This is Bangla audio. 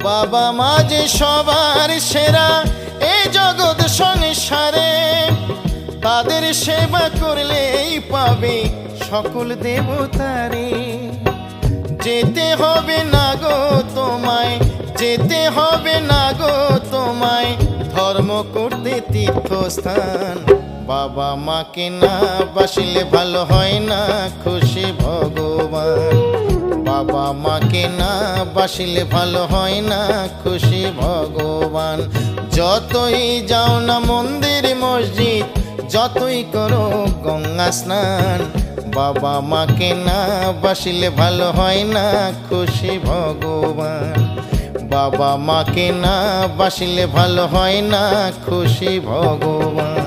বাবা মা যে সবার সেরা এই জগৎ সংসারে, তাদের সেবা করলেই পাবে সকল দেবতারে। যেতে হবে না গো তোমায়, যেতে হবে না গো তোমায় ধর্ম করতে তীর্থস্থান। বাবা মাকে না বাসিলে ভালো হয় না খুশি ভগবান। বাবা মাকে না বাসিলে ভালো হয় না খুশি ভগবান। যতই যাও না মন্দির মসজিদ, যতই করো গঙ্গা স্নান, বাবা মাকে না বাসিলে ভালো হয় না খুশি ভগবান। বাবা মাকে না বাসিলে ভালো হয় না খুশি ভগবান।